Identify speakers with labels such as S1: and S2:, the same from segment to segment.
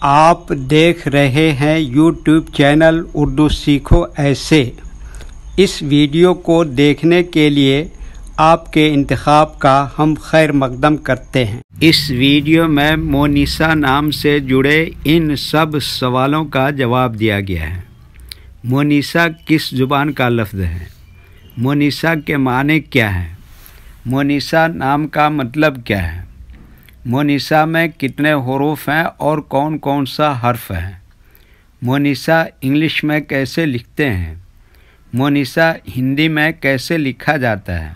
S1: آپ دیکھ رہے ہیں یوٹیوب چینل اردو سیکھو ایسے۔ اس ویڈیو کو دیکھنے کے لیے آپ کے انتخاب کا ہم خیر مقدم کرتے ہیں۔ اس ویڈیو میں مونیسا نام سے جڑے ان سب سوالوں کا جواب دیا گیا ہے۔ مونیسا کس زبان کا لفظ ہے؟ مونیسا کے معنی کیا ہے؟ مونیسا نام کا مطلب کیا ہے؟ مونیسا میں کتنے حروف ہیں اور کون کون سا حرف ہے؟ مونیسا انگلش میں کیسے لکھتے ہیں؟ مونیسا ہندی میں کیسے لکھا جاتا ہے؟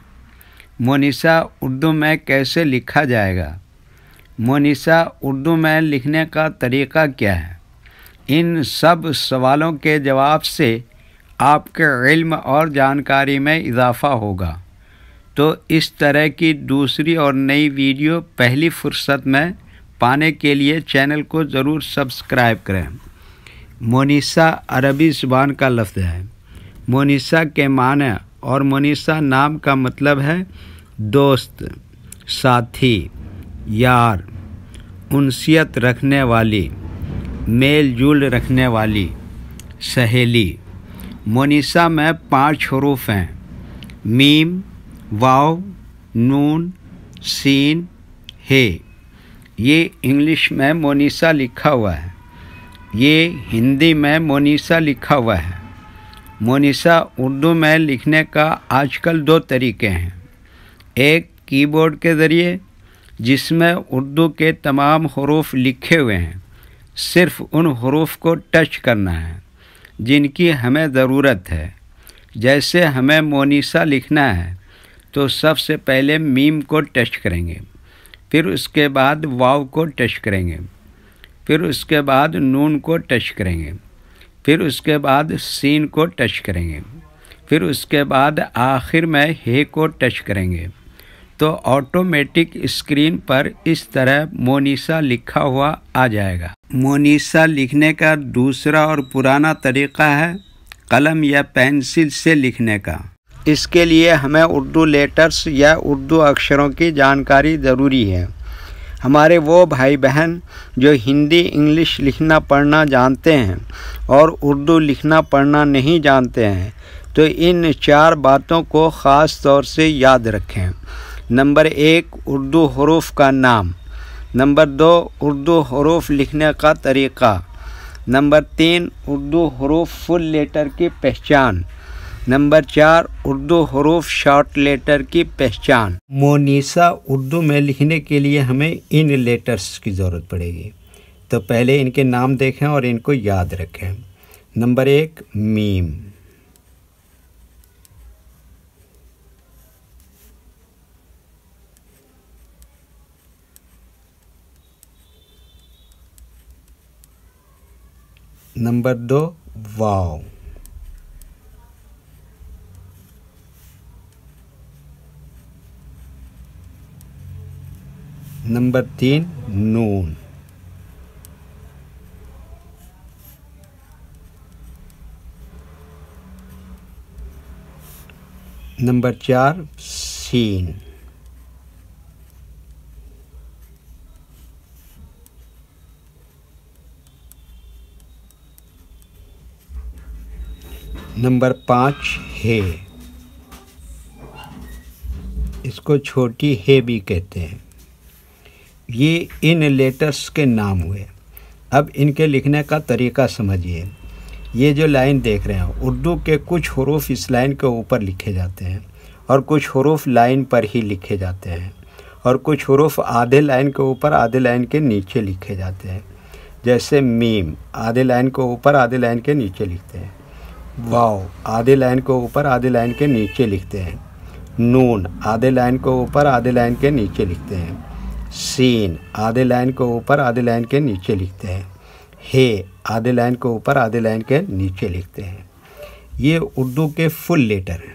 S1: مونیسا اردو میں کیسے لکھا جائے گا؟ مونیسا اردو میں لکھنے کا طریقہ کیا ہے؟ ان سب سوالوں کے جواب سے آپ کے علم اور جانکاری میں اضافہ ہوگا۔ تو اس طرح کی دوسری اور نئی ویڈیو پہلی فرصت میں پانے کے لیے چینل کو ضرور سبسکرائب کریں۔ مونیسا عربی زبان کا لفظ ہے۔ مونیسا کے معنی اور مونیسا نام کا مطلب ہے دوست، ساتھی، یار، انسیت رکھنے والی، میل جول رکھنے والی، سہیلی۔ مونیسا میں 5 حروف ہیں: میم، واو، نون، سین، ہے۔ یہ انگلش میں مونیسا لکھا ہوا ہے۔ یہ ہندی میں مونیسا لکھا ہوا ہے۔ مونیسا اردو میں لکھنے کا آج کل 2 طریقے ہیں۔ ایک کی بورڈ کے ذریعے، جس میں اردو کے تمام حروف لکھے ہوئے ہیں، صرف ان حروف کو ٹچ کرنا ہے جن کی ہمیں ضرورت ہے۔ جیسے ہمیں مونیسا لکھنا ہے تو سب سے پہلے میم کو ٹچ کریں گے، پھر اس کے بعد واو کو ٹچ کریں گے، پھر اس کے بعد نون کو ٹچ کریں گے، پھر اس کے بعد سین کو ٹچ کریں گے، پھر اس کے بعد آخر میں ہے کو ٹچ کریں گے، تو آٹومیٹک اسکرین پر اس طرح مونیسا لکھا ہوا آ جائے گا۔ مونیسا لکھنے کا دوسرا اور پرانا طریقہ ہے قلم یا پینسل سے لکھنے کا۔ اس کے لیے ہمیں اردو لیٹرز یا اردو اکشروں کی جانکاری ضروری ہے۔ ہمارے وہ بھائی بہن جو ہندی انگلش لکھنا پڑھنا جانتے ہیں اور اردو لکھنا پڑھنا نہیں جانتے ہیں تو ان 4 باتوں کو خاص طور سے یاد رکھیں۔ نمبر 1، اردو حروف کا نام۔ نمبر 2، اردو حروف لکھنے کا طریقہ۔ نمبر 3، اردو حروف فل لیٹر کی پہچان۔ نمبر 4، اردو حروف شارٹ لیٹر کی پہچان۔ مونیسا اردو میں لکھنے کے لیے ہمیں ان لیٹرز کی ضرورت پڑے گی، تو پہلے ان کے نام دیکھیں اور ان کو یاد رکھیں۔ نمبر 1، میم۔ نمبر 2، واو۔ نمبر 3، نون۔ نمبر 4، سین۔ نمبر 5، ہے۔ اس کو چھوٹی ہے بھی کہتے ہیں۔ یہ ان لیٹرز کے نام ہوئے۔ اب ان کے لکھنے کا طریقہ سمجھیے۔ یہ جو لائن دیکھ رہے ہیں، اردو کے کچھ حروف اس لائن کے اوپر لکھے جاتے ہیں اور کچھ حروف لائن پر ہی لکھے جاتے ہیں، اور کچھ حروف آدھے لائن کے اوپر آدھے لائن کے نیچے لکھے جاتے ہیں۔ جیسے میم آدھے لائن کے اوپر آدھے لائن کے نیچے لکھتے ہیں، واو آدھے لائن کے اوپر آدھے لائن کے نیچے لکھتے ہیں، نون آدھے لائن کے اوپر آدھے لائن کے نیچے لکھتے ہیں، سین آدھے لائن کے اوپر آدھے لائن کے نیچے لکھتے ہیں، ہے آدھے لائن کے اوپر آدھے لائن کے نیچے لکھتے ہیں۔ یہ اردو کے فل لیٹر ہیں۔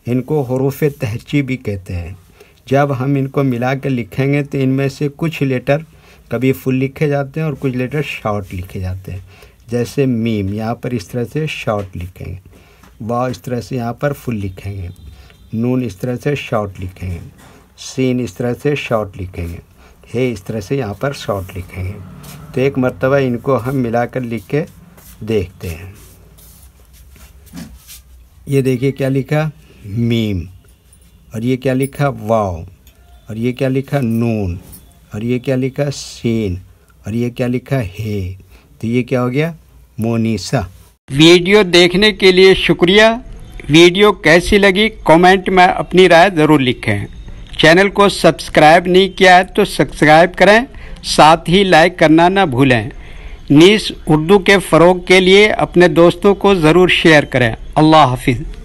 S1: ان کو حروف تہجی بھی کہتے ہیں۔ جب ہم ان کو ملا کے لکھیں گے تو ان میں سے کچھ لیٹر کبھی فل لکھے جاتے ہیں اور کچھ لیٹر شارٹ لکھے جاتے ہیں۔ جیسے میم یہاں پر اس طرح سے شارٹ لکھیں گے، واو اس طرح سے یہاں پر فل لکھیں گے، نون اس طرح سے شارٹ لکھیں گے، سین اس طرح سے شارٹ لکھیں گے، ہے اس طرح سے یہاں پر شارٹ لکھیں گے۔ تو ایک مرتبہ ان کو ہم ملا کر لکھ کے دیکھتے ہیں۔ یہ دیکھیے کیا لکھا میم، اور یہ کیا لکھا واو، اور یہ کیا لکھا نون، اور یہ کیا لکھا سین، اور یہ کیا لکھا ہے۔ تو یہ کیا ہو گیا مونیسا۔ ویڈیو دیکھنے کے لیے شکریہ۔ ویڈیو کیسی لگی کامنٹ میں اپنی رائے ضرور لکھیں۔ چینل کو سبسکرائب نہیں کیا ہے تو سبسکرائب کریں، ساتھ ہی لائک کرنا نہ بھولیں۔ نیز اردو کے فروغ کے لیے اپنے دوستوں کو ضرور شیئر کریں۔ اللہ حافظ۔